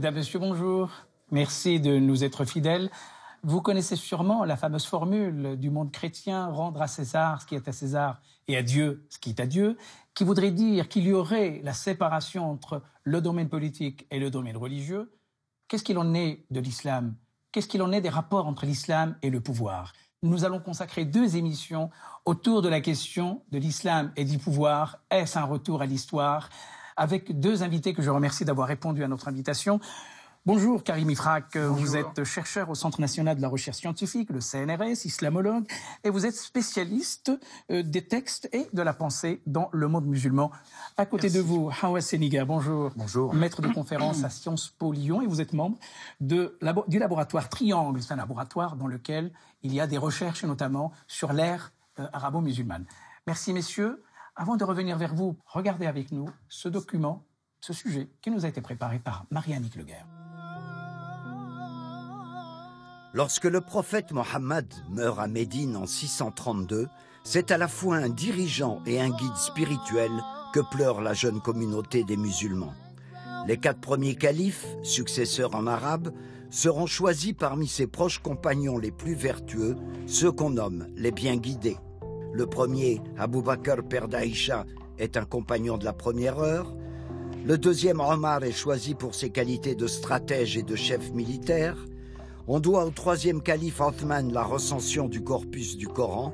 Madame, Monsieur, bonjour. Merci de nous être fidèles. Vous connaissez sûrement la fameuse formule du monde chrétien, rendre à César ce qui est à César et à Dieu ce qui est à Dieu, qui voudrait dire qu'il y aurait la séparation entre le domaine politique et le domaine religieux. Qu'est-ce qu'il en est de l'islam? Qu'est-ce qu'il en est des rapports entre l'islam et le pouvoir? Nous allons consacrer 2 émissions autour de la question de l'islam et du pouvoir. Est-ce un retour à l'histoire? Avec 2 invités que je remercie d'avoir répondu à notre invitation. Bonjour Karim Ifrak, vous êtes chercheur au Centre national de la recherche scientifique, le CNRS, islamologue, et vous êtes spécialiste des textes et de la pensée dans le monde musulman. À côté de vous, Hawa Seniga, bonjour. Bonjour. Maître de conférence à Sciences Po Lyon, et vous êtes membre du laboratoire Triangle. C'est un laboratoire dans lequel il y a des recherches notamment sur l'ère arabo-musulmane. Merci messieurs. Avant de revenir vers vous, regardez avec nous ce document, ce sujet qui nous a été préparé par Marie-Annick Leguerre. Lorsque le prophète Mohammed meurt à Médine en 632, c'est à la fois un dirigeant et un guide spirituel que pleure la jeune communauté des musulmans. Les 4 premiers califes, successeurs en arabe, seront choisis parmi ses proches compagnons les plus vertueux, ceux qu'on nomme les bien guidés. Le premier, Abu Bakr, père d'Aïcha, est un compagnon de la première heure. Le deuxième, Omar, est choisi pour ses qualités de stratège et de chef militaire. On doit au 3e calife Othman la recension du corpus du Coran.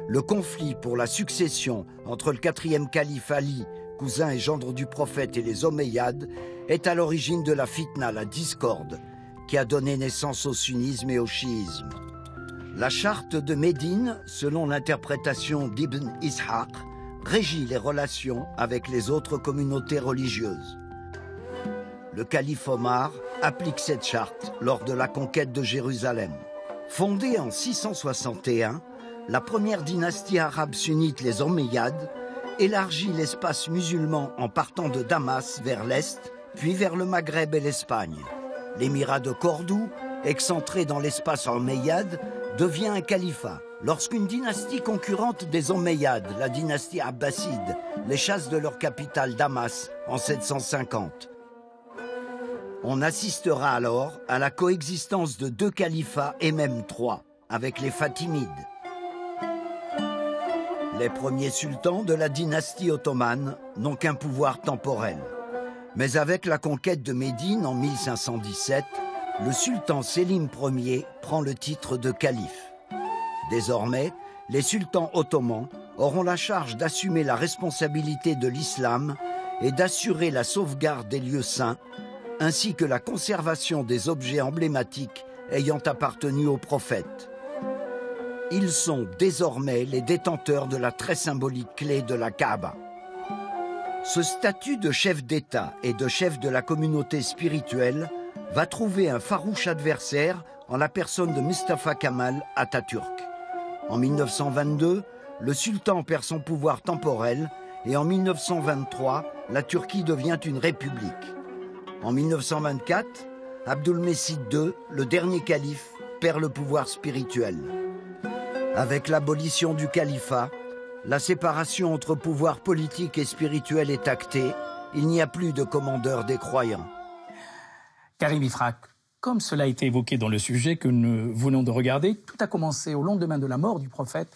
Le conflit pour la succession entre le 4e calife Ali, cousin et gendre du prophète, et les Omeyyades est à l'origine de la fitna, la discorde, qui a donné naissance au sunnisme et au chiisme. La charte de Médine, selon l'interprétation d'Ibn Ishaq, régit les relations avec les autres communautés religieuses. Le calife Omar applique cette charte lors de la conquête de Jérusalem. Fondée en 661, la première dynastie arabe sunnite, les Omeyyades, élargit l'espace musulman en partant de Damas vers l'est, puis vers le Maghreb et l'Espagne. L'émirat de Cordoue, excentré dans l'espace omeyyade, devient un califat. Lorsqu'une dynastie concurrente des Omeyyades, la dynastie abbasside, les chasse de leur capitale Damas en 750. On assistera alors à la coexistence de 2 califats et même 3, avec les Fatimides. Les premiers sultans de la dynastie ottomane n'ont qu'un pouvoir temporel. Mais avec la conquête de Médine en 1517, le sultan Sélim Ier prend le titre de calife. Désormais, les sultans ottomans auront la charge d'assumer la responsabilité de l'islam et d'assurer la sauvegarde des lieux saints, ainsi que la conservation des objets emblématiques ayant appartenu au prophète. Ils sont désormais les détenteurs de la très symbolique clé de la Kaaba. Ce statut de chef d'État et de chef de la communauté spirituelle va trouver un farouche adversaire en la personne de Mustafa Kemal Atatürk. En 1922, le sultan perd son pouvoir temporel et en 1923, la Turquie devient une république. En 1924, Abdülmecid II, le dernier calife, perd le pouvoir spirituel. Avec l'abolition du califat, la séparation entre pouvoir politique et spirituel est actée. Il n'y a plus de commandeur des croyants. Karim Ifrak, comme cela a été évoqué dans le sujet que nous venons de regarder, tout a commencé au lendemain de la mort du prophète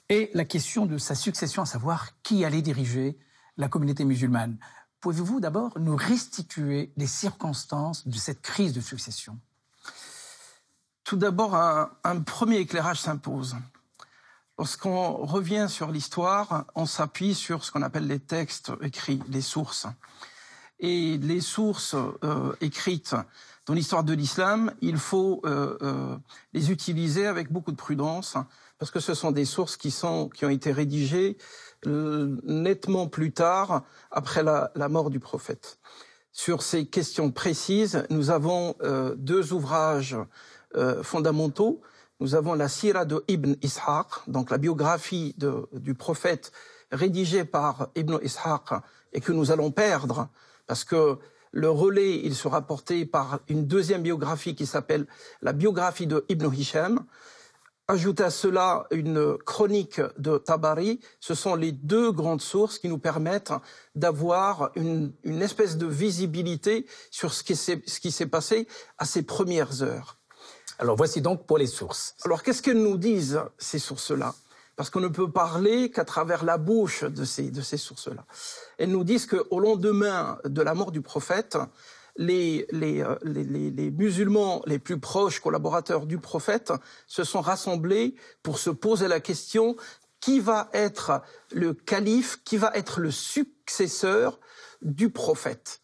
et la question de sa succession, à savoir qui allait diriger la communauté musulmane. Pouvez-vous d'abord nous restituer les circonstances de cette crise de succession? Tout d'abord, un premier éclairage s'impose. Lorsqu'on revient sur l'histoire, on s'appuie sur ce qu'on appelle les textes écrits, les sources. Et les sources écrites dans l'histoire de l'islam, il faut les utiliser avec beaucoup de prudence, parce que ce sont des sources qui ont été rédigées nettement plus tard, après la mort du prophète. Sur ces questions précises, nous avons 2 ouvrages fondamentaux. Nous avons la Sira de Ibn Ishaq, donc la biographie du prophète rédigée par Ibn Ishaq et que nous allons perdre parce que le relais, il sera porté par une 2e biographie qui s'appelle la biographie de Ibn Hisham, Ajoutez à cela une chronique de Tabari. Ce sont les deux grandes sources qui nous permettent d'avoir une espèce de visibilité sur ce qui s'est passé à ces premières heures. Alors voici donc pour les sources. Alors qu'est-ce qu'elles nous disent, ces sources-là ? Parce qu'on ne peut parler qu'à travers la bouche de ces sources-là. Elles nous disent qu'au lendemain de la mort du prophète, les musulmans les plus proches collaborateurs du prophète se sont rassemblés pour se poser la question: qui va être le calife, qui va être le successeur du prophète ?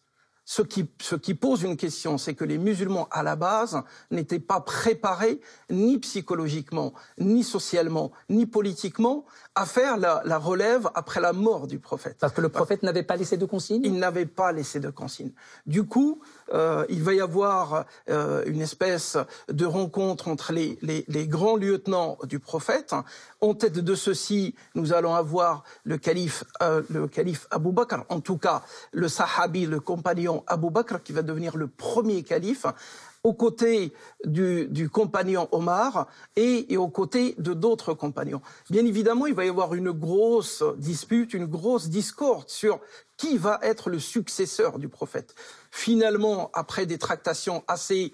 Ce qui pose une question, c'est que les musulmans, à la base, n'étaient pas préparés, ni psychologiquement, ni socialement, ni politiquement, à faire la relève après la mort du prophète. Parce que le prophète n'avait pas laissé de consigne ? Il n'avait pas laissé de consigne. Du coup, il va y avoir une espèce de rencontre entre les grands lieutenants du prophète. En tête de ceux-ci, nous allons avoir le calife Abu Bakr, en tout cas le sahabi, le compagnon Abu Bakr, qui va devenir le premier calife, aux côtés du compagnon Omar et aux côtés de d'autres compagnons. Bien évidemment, il va y avoir une grosse dispute, une grosse discorde sur qui va être le successeur du prophète. Finalement, après des tractations assez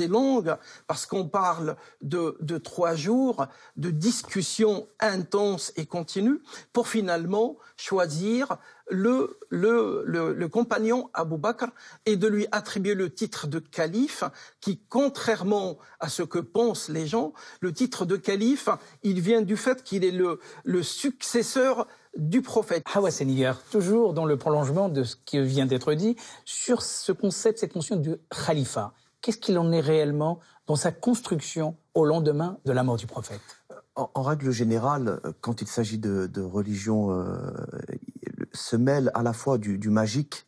longues, parce qu'on parle de 3 jours de discussions intenses et continues, pour finalement choisir le compagnon Abu Bakr et de lui attribuer le titre de calife qui, contrairement à ce que pensent les gens, le titre de calife, il vient du fait qu'il est le successeur du prophète. Hawa Seniyar, toujours dans le prolongement de ce qui vient d'être dit, sur ce concept, cette notion du khalifa, qu'est-ce qu'il en est réellement dans sa construction au lendemain de la mort du prophète ? En règle générale, quand il s'agit de religion, se mêle à la fois du magique,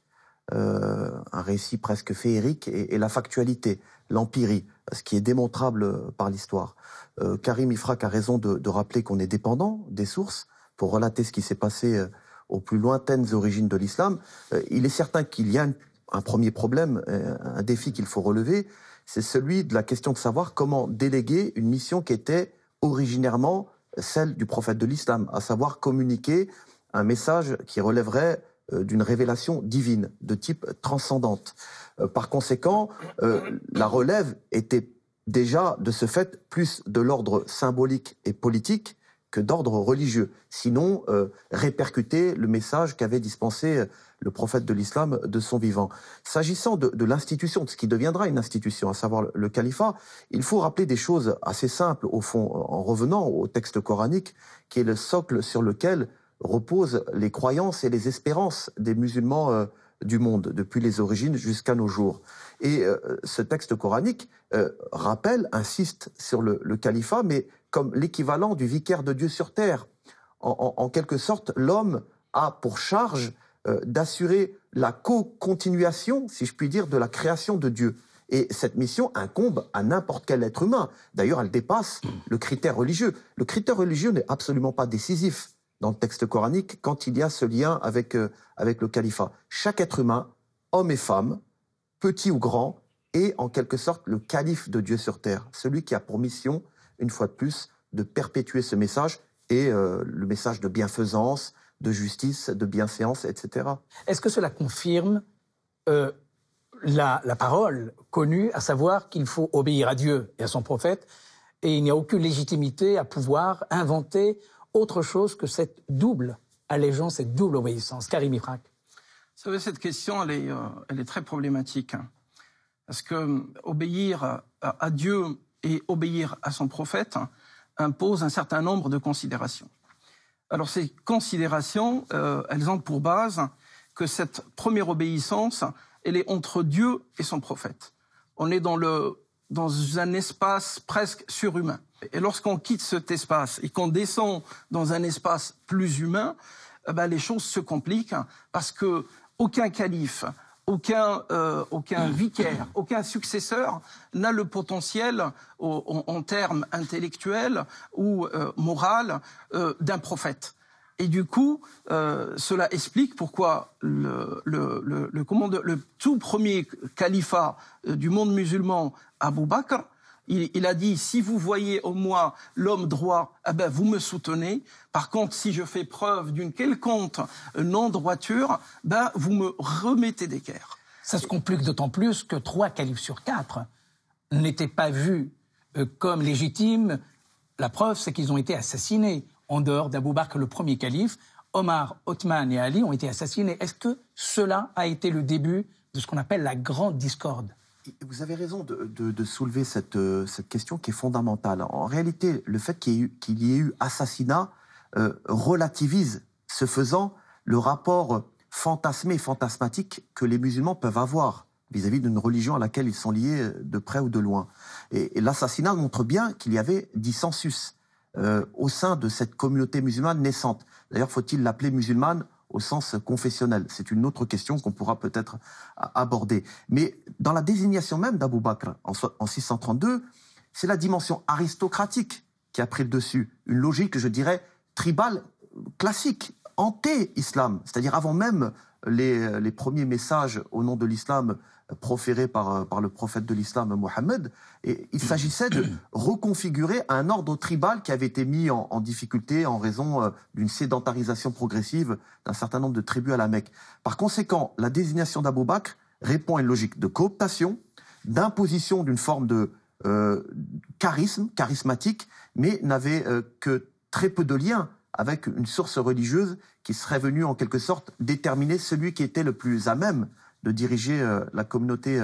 un récit presque féerique, et la factualité, l'empirie, ce qui est démontrable par l'histoire. Karim Ifrak a raison de rappeler qu'on est dépendant des sources pour relater ce qui s'est passé aux plus lointaines origines de l'islam. Il est certain qu'il y a un premier problème, un défi qu'il faut relever, c'est celui de la question de savoir comment déléguer une mission qui était originairement celle du prophète de l'islam, à savoir communiquer un message qui relèverait d'une révélation divine, de type transcendante. Par conséquent, la relève était déjà, de ce fait, plus de l'ordre symbolique et politique que d'ordre religieux. Sinon, répercuter le message qu'avait dispensé le prophète de l'islam de son vivant. S'agissant de l'institution, de ce qui deviendra une institution, à savoir le califat, il faut rappeler des choses assez simples, au fond, en revenant au texte coranique, qui est le socle sur lequel reposent les croyances et les espérances des musulmans du monde, depuis les origines jusqu'à nos jours. Et ce texte coranique rappelle, insiste sur le califat, mais comme l'équivalent du vicaire de Dieu sur terre. En quelque sorte, l'homme a pour charge d'assurer la co-continuation, si je puis dire, de la création de Dieu. Et cette mission incombe à n'importe quel être humain. D'ailleurs, elle dépasse le critère religieux. Le critère religieux n'est absolument pas décisif dans le texte coranique quand il y a ce lien avec le califat. Chaque être humain, homme et femme, petit ou grand, est en quelque sorte le calife de Dieu sur terre. Celui qui a pour mission, une fois de plus, de perpétuer ce message et le message de bienfaisance, de justice, de bienséance, etc. Est-ce que cela confirme la parole connue, à savoir qu'il faut obéir à Dieu et à son prophète, et il n'y a aucune légitimité à pouvoir inventer autre chose que cette double allégeance, cette double obéissance? Karim Ifrak. Vous savez, cette question, elle est très problématique. Parce que obéir à Dieu et obéir à son prophète impose un certain nombre de considérations. Alors ces considérations, elles ont pour base que cette première obéissance, elle est entre Dieu et son prophète. On est dans un espace presque surhumain. Et lorsqu'on quitte cet espace et qu'on descend dans un espace plus humain, les choses se compliquent parce que aucun calife, aucun vicaire, aucun successeur n'a le potentiel en termes intellectuels ou moral d'un prophète. Et du coup, cela explique pourquoi le tout premier califat du monde musulman, Abu Bakr, Il a dit, si vous voyez en moi l'homme droit, eh ben, vous me soutenez. Par contre, si je fais preuve d'une quelconque non-droiture, ben, vous me remettez d'équerre. Ça se complique d'autant plus que 3 califes sur 4 n'étaient pas vus comme légitimes. La preuve, c'est qu'ils ont été assassinés. En dehors d'Abou Bakr, le premier calife, Omar, Othman et Ali ont été assassinés. Est-ce que cela a été le début de ce qu'on appelle la grande discorde ? Vous avez raison de soulever cette question qui est fondamentale. En réalité, le fait qu'il y ait eu assassinat relativise, ce faisant, le rapport fantasmé et fantasmatique que les musulmans peuvent avoir vis-à-vis d'une religion à laquelle ils sont liés de près ou de loin. Et l'assassinat montre bien qu'il y avait dissensus au sein de cette communauté musulmane naissante. D'ailleurs, faut-il l'appeler musulmane au sens confessionnel? C'est une autre question qu'on pourra peut-être aborder. Mais dans la désignation même d'Abou Bakr en 632, c'est la dimension aristocratique qui a pris le dessus. Une logique, je dirais, tribale, classique, anté-islam. C'est-à-dire avant même les premiers messages au nom de l'islam proférés par le prophète de l'islam, Mohammed. Et il s'agissait de reconfigurer un ordre tribal qui avait été mis en difficulté en raison d'une sédentarisation progressive d'un certain nombre de tribus à la Mecque. Par conséquent, la désignation d'Abou Bakr répond à une logique de cooptation, d'imposition d'une forme de charismatique, mais n'avait que très peu de liens avec une source religieuse qui serait venue en quelque sorte déterminer celui qui était le plus à même de diriger la communauté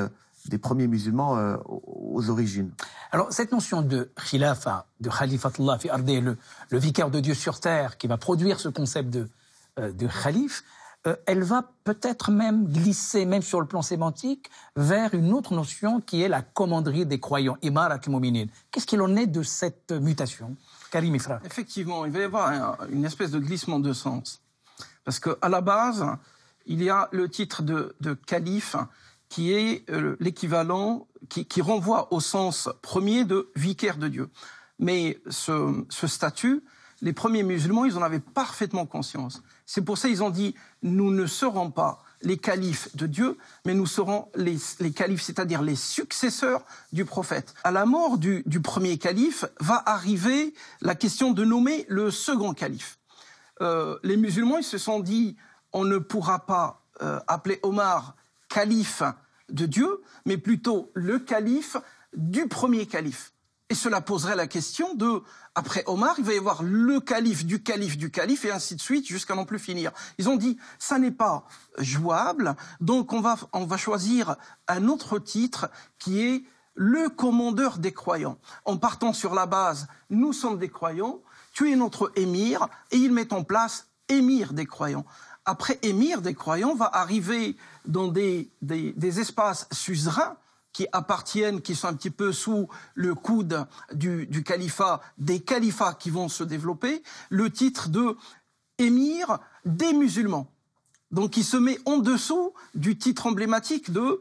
des premiers musulmans aux origines. Alors, cette notion de khilafa, de khalifatullah fi ardi, le vicaire de Dieu sur terre, qui va produire ce concept de khalife, elle va peut-être même glisser, même sur le plan sémantique, vers une autre notion qui est la commanderie des croyants, imarat al-mu'minin. Qu'est-ce qu'il en est de cette mutation, Karim Ifrah? Effectivement, il va y avoir une espèce de glissement de sens. Parce qu'à la base, il y a le titre de calife qui est l'équivalent, qui renvoie au sens premier de vicaire de Dieu. Mais ce statut, les premiers musulmans, ils en avaient parfaitement conscience. C'est pour ça qu'ils ont dit, nous ne serons pas les califes de Dieu, mais nous serons les califes, c'est-à-dire les successeurs du prophète. À la mort du premier calife, va arriver la question de nommer le second calife. Les musulmans, ils se sont dit, on ne pourra pas appeler Omar calife de Dieu, mais plutôt le calife du premier calife. Et cela poserait la question de, après Omar, il va y avoir le calife du calife du calife, et ainsi de suite, jusqu'à n'en plus finir. Ils ont dit, ça n'est pas jouable, donc on va choisir un autre titre qui est le commandeur des croyants. En partant sur la base, nous sommes des croyants, tu es notre émir, et ils mettent en place émir des croyants. Après émir des croyants, va arriver dans des espaces suzerains qui appartiennent, qui sont un petit peu sous le coude du califat, des califats qui vont se développer, le titre de émir des musulmans. Donc il se met en dessous du titre emblématique de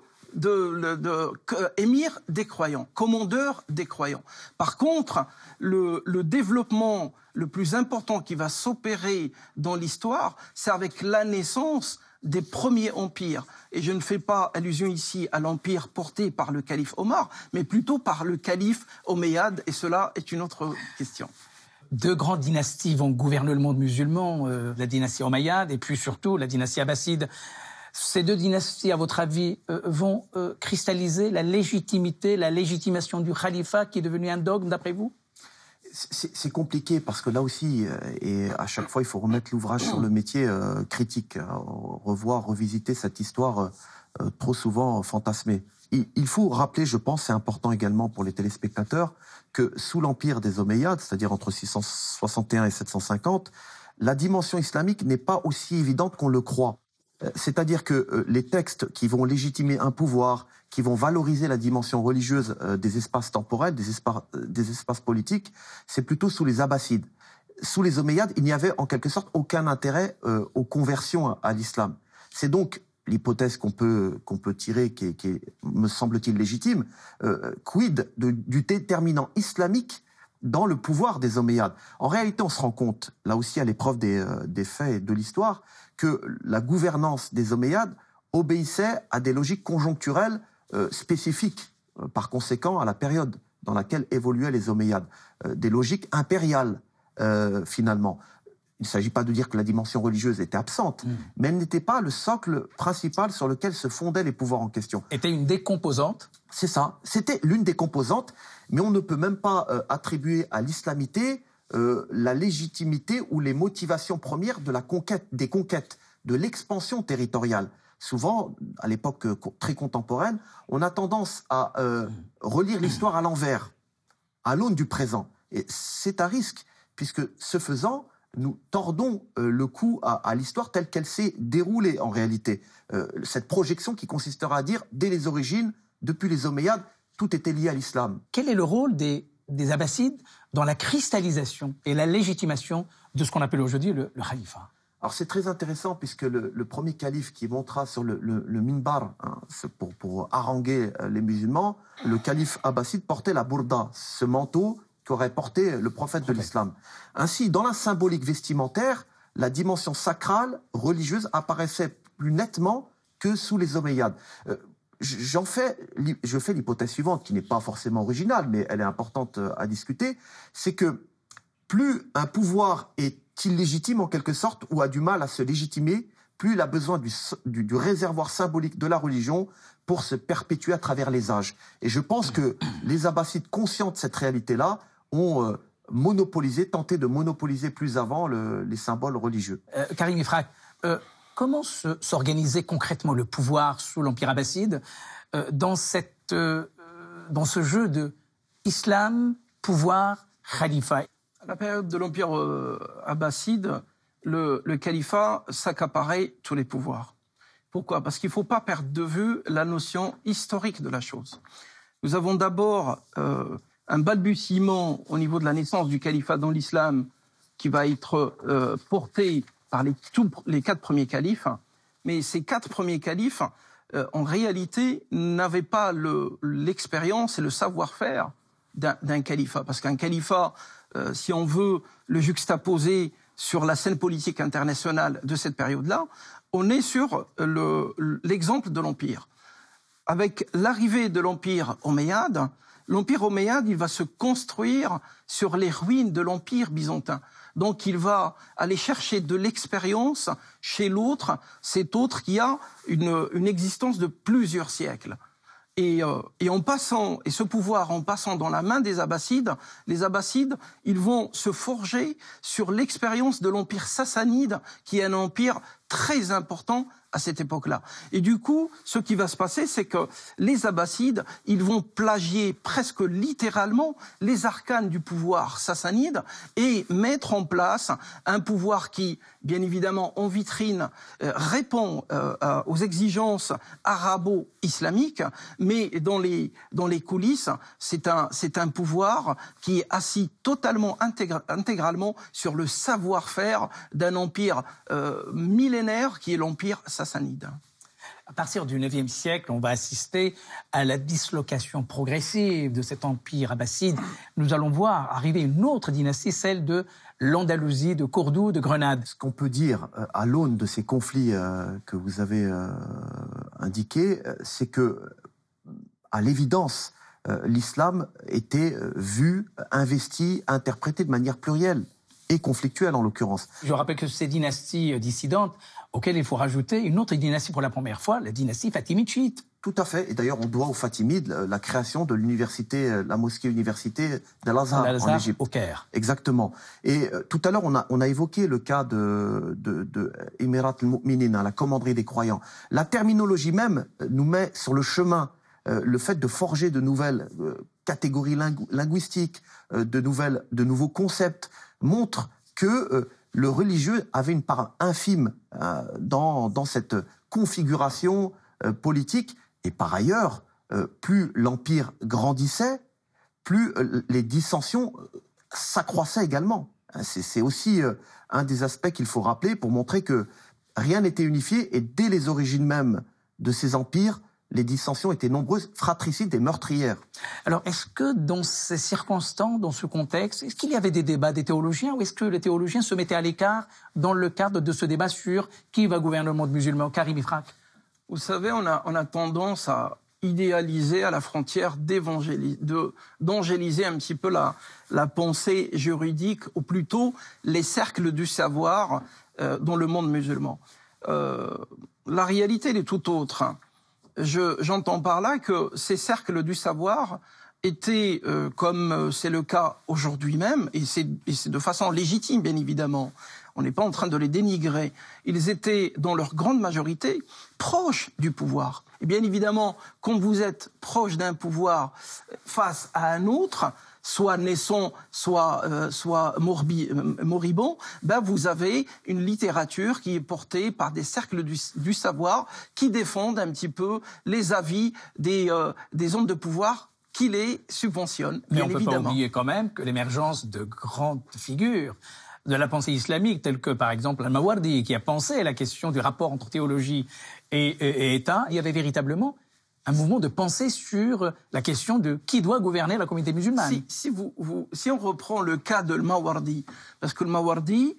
émir des croyants, commandeur des croyants. Par contre, le développement le plus important qui va s'opérer dans l'histoire, c'est avec la naissance des premiers empires. Et je ne fais pas allusion ici à l'empire porté par le calife Omar, mais plutôt par le calife omeyyade, et cela est une autre question. Deux grandes dynasties vont gouverner le monde musulman, la dynastie omeyyade et puis surtout la dynastie abbasside. Ces deux dynasties, à votre avis, vont cristalliser la légitimation du khalifa qui est devenu un dogme, d'après vous? C'est compliqué parce que là aussi, et à chaque fois, il faut remettre l'ouvrage sur le métier critique, revisiter cette histoire trop souvent fantasmée. Il faut rappeler, je pense, c'est important également pour les téléspectateurs, que sous l'empire des Omeyyades, c'est-à-dire entre 661 et 750, la dimension islamique n'est pas aussi évidente qu'on le croit. C'est-à-dire que les textes qui vont légitimer un pouvoir, qui vont valoriser la dimension religieuse des espaces temporels, des espaces politiques, c'est plutôt sous les Abbassides. Sous les Omeyyades, il n'y avait en quelque sorte aucun intérêt aux conversions à l'islam. C'est donc l'hypothèse qu'on peut tirer, qui est, me semble-t-il, légitime, quid du déterminant islamique dans le pouvoir des Omeyyades. En réalité, on se rend compte, là aussi à l'épreuve des faits et de l'histoire, que la gouvernance des Omeyyades obéissait à des logiques conjoncturelles spécifiques, par conséquent, à la période dans laquelle évoluaient les Omeyyades. Des logiques impériales, finalement. Il ne s'agit pas de dire que la dimension religieuse était absente, mais elle n'était pas le socle principal sur lequel se fondaient les pouvoirs en question. Était une des composantes. C'est ça, c'était l'une des composantes, mais on ne peut même pas attribuer à l'islamité la légitimité ou les motivations premières de la conquête, des conquêtes, de l'expansion territoriale. Souvent, à l'époque très contemporaine, on a tendance à relire l'histoire à l'envers, à l'aune du présent. Et c'est un risque, puisque ce faisant, nous tordons le cou à l'histoire telle qu'elle s'est déroulée en réalité. Cette projection qui consistera à dire, dès les origines, depuis les Omeyyades, tout était lié à l'islam. Quel est le rôle des Abbassides dans la cristallisation et la légitimation de ce qu'on appelle aujourd'hui le khalifa? Alors c'est très intéressant puisque le premier calife qui montera sur le minbar, hein, pour haranguer les musulmans, le calife abbasside portait la bourda, ce manteau qu'aurait porté le prophète de l'islam. Ainsi, dans la symbolique vestimentaire, la dimension sacrale, religieuse, apparaissait plus nettement que sous les Omeyyades. Je fais l'hypothèse suivante, qui n'est pas forcément originale, mais elle est importante à discuter, c'est que plus un pouvoir est illégitime en quelque sorte, ou a du mal à se légitimer, plus il a besoin du réservoir symbolique de la religion pour se perpétuer à travers les âges. Et je pense que les Abbassides, conscients de cette réalité-là, ont tenté de monopoliser plus avant les symboles religieux. Karim Ifrak, comment s'organisait concrètement le pouvoir sous l'Empire abbasside dans ce jeu de islam, pouvoir, khalifa? À la période de l'Empire abbasside, le califat s'accaparait tous les pouvoirs. Pourquoi? Parce qu'il ne faut pas perdre de vue la notion historique de la chose. Nous avons d'abord un balbutiement au niveau de la naissance du califat dans l'islam qui va être porté par les 4 premiers califes. Mais ces 4 premiers califes, en réalité, n'avaient pas l'expérience et le savoir-faire d'un califat. Parce qu'un califat, si on veut le juxtaposer sur la scène politique internationale de cette période-là, on est sur l'exemple de l'Empire. Avec l'arrivée de l'Empire omeyyade, il va se construire sur les ruines de l'Empire byzantin. Donc il va aller chercher de l'expérience chez l'autre, cet autre qui a une existence de plusieurs siècles. Et ce pouvoir en passant dans la main des Abbassides, les Abbassides, ils vont se forger sur l'expérience de l'empire sassanide, qui est un empire très important à cette époque-là. Et du coup, ce qui va se passer, c'est que les Abbassides, ils vont plagier presque littéralement les arcanes du pouvoir sassanide et mettre en place un pouvoir qui, bien évidemment, en vitrine, répond aux exigences arabo-islamiques, mais dans les coulisses, c'est un pouvoir qui est assis totalement, intégralement sur le savoir-faire d'un empire millénaire qui est l'empire sassanide. À partir du IXe siècle, on va assister à la dislocation progressive de cet empire abbasside. Nous allons voir arriver une autre dynastie, celle de l'Andalousie, de Cordoue, de Grenade. Ce qu'on peut dire à l'aune de ces conflits que vous avez indiqués, c'est que, à l'évidence, l'islam était vu, investi, interprété de manière plurielle et conflictuelle en l'occurrence. Je rappelle que ces dynasties dissidentes, auxquelles il faut rajouter une autre dynastie pour la première fois, la dynastie fatimide chiite. Tout à fait. Et d'ailleurs, on doit aux Fatimides la création de l'université, la mosquée-université d'Al-Azhar en Égypte. Au Caire. Exactement. Et tout à l'heure, on a évoqué le cas de Emirat al-Mu'minin, la commanderie des croyants. La terminologie même nous met sur le chemin. Le fait de forger de nouvelles catégories linguistiques, de nouveaux concepts, montre que le religieux avait une part infime dans cette configuration politique. Et par ailleurs, plus l'Empire grandissait, plus les dissensions s'accroissaient également. C'est aussi un des aspects qu'il faut rappeler pour montrer que rien n'était unifié et dès les origines même de ces empires, les dissensions étaient nombreuses, fratricides et meurtrières. Alors, est-ce que dans ces circonstances, dans ce contexte, est-ce qu'il y avait des débats des théologiens ou est-ce que les théologiens se mettaient à l'écart dans le cadre de ce débat sur qui va gouverner le monde musulman? Karim Ifrak. Vous savez, on a tendance à idéalisé à la frontière d'angéliser un petit peu la pensée juridique, ou plutôt les cercles du savoir dans le monde musulman. La réalité elle est tout autre. J'entends par là que ces cercles du savoir étaient, comme c'est le cas aujourd'hui même, et c'est de façon légitime bien évidemment, on n'est pas en train de les dénigrer, ils étaient dans leur grande majorité proches du pouvoir. Et bien évidemment, quand vous êtes proche d'un pouvoir face à un autre, soit naissant, soit moribond, ben vous avez une littérature qui est portée par des cercles du savoir qui défendent un petit peu les avis des hommes de pouvoir qui les subventionnent. Mais on ne peut évidemment. pas oublier quand même que l'émergence de grandes figures de la pensée islamique, telles que par exemple Al-Mawardi, qui a pensé à la question du rapport entre théologie et État, il y avait véritablement un mouvement de pensée sur la question de qui doit gouverner la communauté musulmane. Si on reprend le cas de Al-Mawardi, parce que Al-Mawardi,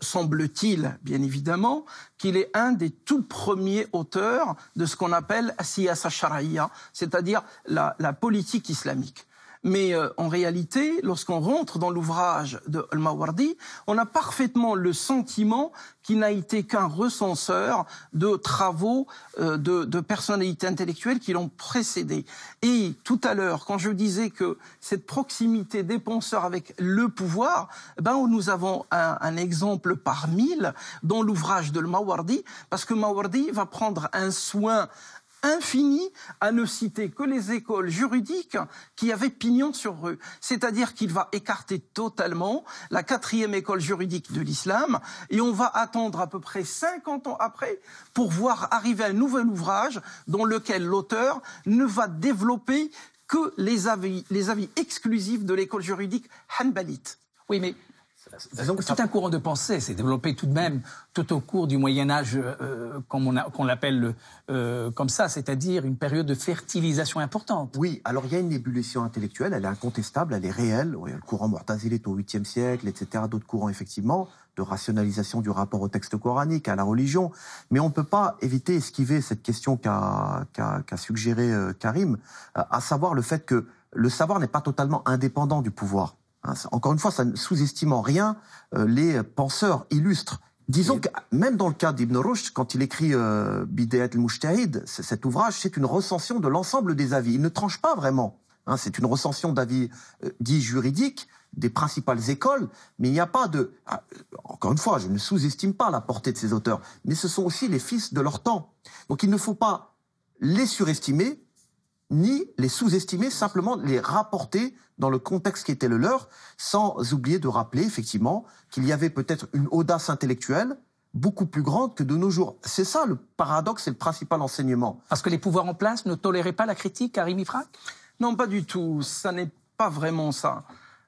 semble-t-il, bien évidemment, qu'il est un des tout premiers auteurs de ce qu'on appelle Siyasa Shar'iyya, c'est-à-dire la politique islamique. Mais en réalité, lorsqu'on rentre dans l'ouvrage de Al-Mawardi, on a parfaitement le sentiment qu'il n'a été qu'un recenseur de travaux de personnalités intellectuelles qui l'ont précédé. Et tout à l'heure, quand je disais que cette proximité des penseurs avec le pouvoir, nous avons un exemple par 1000 dans l'ouvrage de Al-Mawardi, parce que Mawardi va prendre un soin infini à ne citer que les écoles juridiques qui avaient pignon sur rue. C'est-à-dire qu'il va écarter totalement la 4e école juridique de l'islam et on va attendre à peu près 50 ans après pour voir arriver un nouvel ouvrage dans lequel l'auteur ne va développer que les avis exclusifs de l'école juridique hanbalite. Oui, mais tout un courant de pensée s'est développé tout de même tout au cours du Moyen-Âge, qu'on l'appelle comme ça, c'est-à-dire une période de fertilisation importante. Oui, alors il y a une ébullition intellectuelle, elle est incontestable, elle est réelle. Oui, le courant Mu'tazili est au 8e siècle, etc. D'autres courants, effectivement, de rationalisation du rapport au texte coranique, à la religion. Mais on ne peut pas éviter, esquiver cette question qu'a suggéré Karim, à savoir le fait que le savoir n'est pas totalement indépendant du pouvoir. Encore une fois, ça ne sous-estime en rien les penseurs illustres. Disons que même dans le cas d'Ibn Rushd, quand il écrit Bidayat al-Mujtahid, cet ouvrage, c'est une recension de l'ensemble des avis. Il ne tranche pas vraiment. C'est une recension d'avis dits juridiques, des principales écoles, mais il n'y a pas de... Encore une fois, je ne sous-estime pas la portée de ces auteurs, mais ce sont aussi les fils de leur temps. Donc il ne faut pas les surestimer, ni les sous-estimer, simplement les rapporter dans le contexte qui était le leur, sans oublier de rappeler, effectivement, qu'il y avait peut-être une audace intellectuelle beaucoup plus grande que de nos jours. C'est ça le paradoxe et le principal enseignement. Parce que les pouvoirs en place ne toléraient pas la critique, Karim Ifrak ? Non, pas du tout. Ça n'est pas vraiment ça.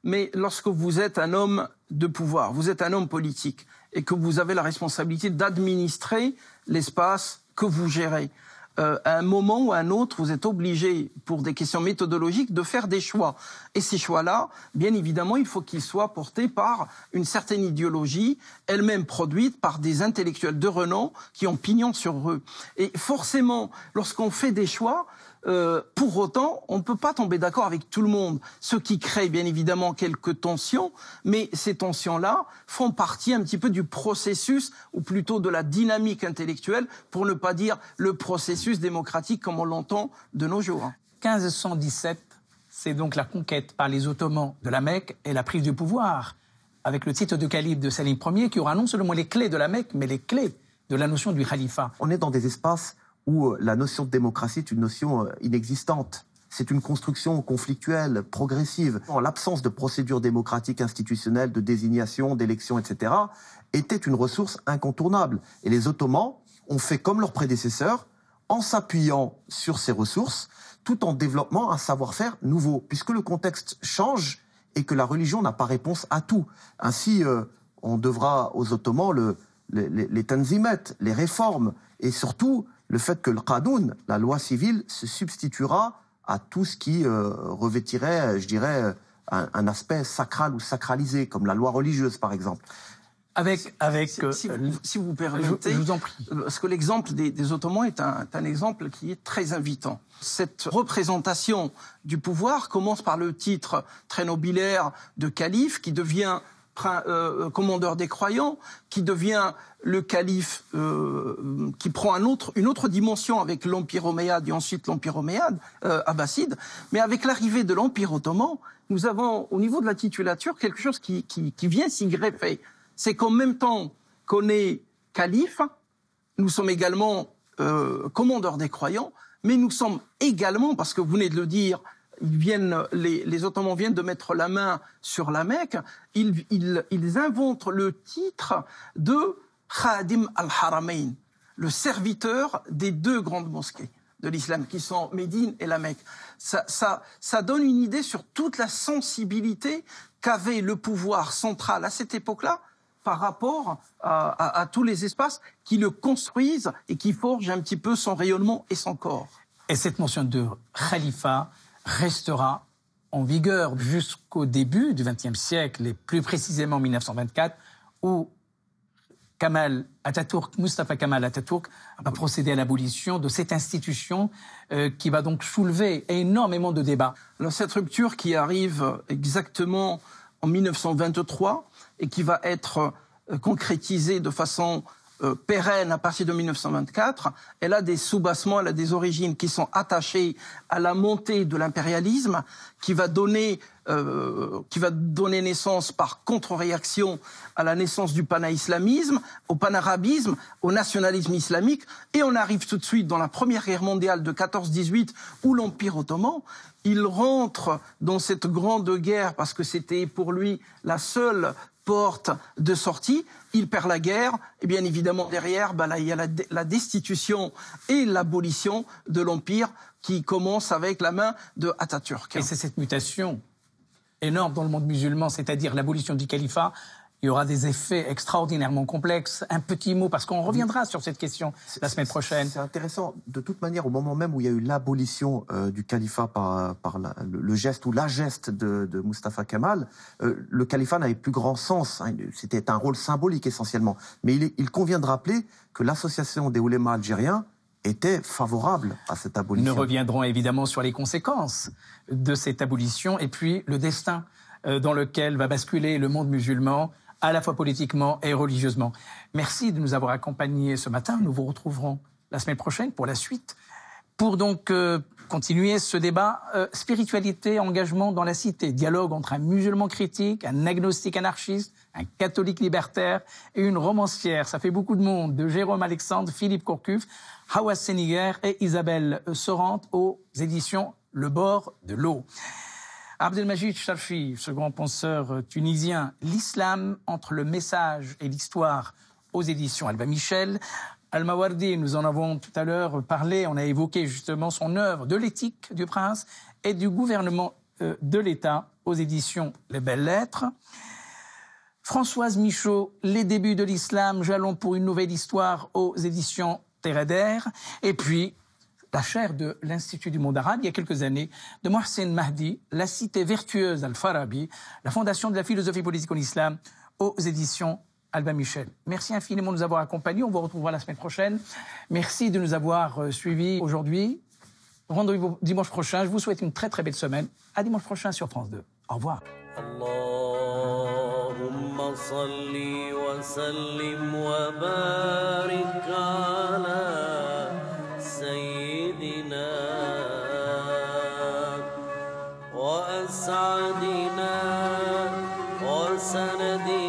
Mais lorsque vous êtes un homme de pouvoir, vous êtes un homme politique, et que vous avez la responsabilité d'administrer l'espace que vous gérez, à un moment ou à un autre, vous êtes obligé, pour des questions méthodologiques, de faire des choix. Et ces choix-là, bien évidemment, il faut qu'ils soient portés par une certaine idéologie, elle-même produite par des intellectuels de renom qui ont pignon sur eux. Et forcément, lorsqu'on fait des choix, pour autant, on ne peut pas tomber d'accord avec tout le monde, ce qui crée bien évidemment quelques tensions, mais ces tensions-là font partie un petit peu du processus, ou plutôt de la dynamique intellectuelle, pour ne pas dire le processus démocratique comme on l'entend de nos jours. 1517, c'est donc la conquête par les Ottomans de la Mecque et la prise du pouvoir, avec le titre de calife de Salim Ier, qui aura non seulement les clés de la Mecque, mais les clés de la notion du khalifa. On est dans des espaces où la notion de démocratie est une notion inexistante. C'est une construction conflictuelle, progressive. L'absence de procédure démocratique institutionnelle, de désignation, d'élection, etc., était une ressource incontournable. Et les Ottomans ont fait comme leurs prédécesseurs, en s'appuyant sur ces ressources, tout en développant un savoir-faire nouveau, puisque le contexte change et que la religion n'a pas réponse à tout. Ainsi, on devra aux Ottomans les tanzimet, les réformes, et surtout le fait que le Qanoun, la loi civile, se substituera à tout ce qui revêtirait, je dirais, un aspect sacral ou sacralisé, comme la loi religieuse, par exemple. Si vous permettez, je vous en prie. Parce que l'exemple des Ottomans est un exemple qui est très invitant. Cette représentation du pouvoir commence par le titre très nobilaire de calife, qui devient commandeur des croyants, qui devient le calife qui prend une autre dimension avec l'Empire omeyyade et ensuite l'Empire omeyyade, abbasside. Mais avec l'arrivée de l'Empire ottoman, nous avons au niveau de la titulature quelque chose qui vient s'y greffer. C'est qu'en même temps qu'on est calife, nous sommes également commandeurs des croyants, mais nous sommes également, parce que vous venez de le dire, les Ottomans viennent de mettre la main sur la Mecque, ils inventent le titre de Khadim al-Haramain, le serviteur des deux grandes mosquées de l'islam, qui sont Médine et la Mecque. Ça donne une idée sur toute la sensibilité qu'avait le pouvoir central à cette époque-là par rapport à tous les espaces qui le construisent et qui forgent un petit peu son rayonnement et son corps. Et cette mention de khalifa restera en vigueur jusqu'au début du XXe siècle, et plus précisément 1924, où Mustafa Kemal Atatürk va procéder à l'abolition de cette institution qui va donc soulever énormément de débats. Alors cette rupture qui arrive exactement en 1923 et qui va être concrétisée de façon pérenne à partir de 1924, elle a des soubassements, elle a des origines qui sont attachées à la montée de l'impérialisme, qui va donner naissance par contre-réaction à la naissance du pana-islamisme, au panarabisme, au nationalisme islamique, et on arrive tout de suite dans la Première Guerre mondiale de 14-18, où l'Empire ottoman, il rentre dans cette grande guerre parce que c'était pour lui la seule porte de sortie, il perd la guerre, et bien évidemment derrière, là, il y a la destitution et l'abolition de l'Empire qui commence avec la main de Atatürk. Et c'est cette mutation énorme dans le monde musulman, c'est-à-dire l'abolition du califat. Il y aura des effets extraordinairement complexes. Un petit mot, parce qu'on reviendra sur cette question la semaine prochaine. C'est intéressant. De toute manière, au moment même où il y a eu l'abolition du califat par le geste ou la geste de Mustafa Kemal, le califat n'avait plus grand sens. Hein. C'était un rôle symbolique essentiellement. Mais il convient de rappeler que l'association des oulémas algériens était favorable à cette abolition. Nous reviendrons évidemment sur les conséquences de cette abolition et puis le destin dans lequel va basculer le monde musulman, à la fois politiquement et religieusement. Merci de nous avoir accompagnés ce matin. Nous vous retrouverons la semaine prochaine pour la suite. Pour donc continuer ce débat, spiritualité, engagement dans la cité, dialogue entre un musulman critique, un agnostique anarchiste, un catholique libertaire et une romancière. Ça fait beaucoup de monde, de Jérôme Alexandre, Philippe Courcuff, Hawa Séniger et Isabelle Sorante aux éditions Le Bord de l'eau. Abdelmajid Cherfi, ce grand penseur tunisien, l'islam entre le message et l'histoire aux éditions Albin Michel. Al-Mawardi, nous en avons tout à l'heure parlé, on a évoqué justement son œuvre de l'éthique du prince et du gouvernement de l'État aux éditions Les Belles Lettres. Françoise Michaud, Les débuts de l'islam, jalons pour une nouvelle histoire aux éditions Terreder. Et puis, la chaire de l'Institut du monde arabe, il y a quelques années, de Mohsen Mahdi, La cité vertueuse al-Farabi, la fondation de la philosophie politique en islam, aux éditions Albin Michel. Merci infiniment de nous avoir accompagnés. On vous retrouvera la semaine prochaine. Merci de nous avoir suivis aujourd'hui. Rendez-vous dimanche prochain. Je vous souhaite une très très belle semaine. À dimanche prochain sur France 2. Au revoir. Allahumma salli wa sallim wa barik ala sayyidina wa as'adina wa sanadina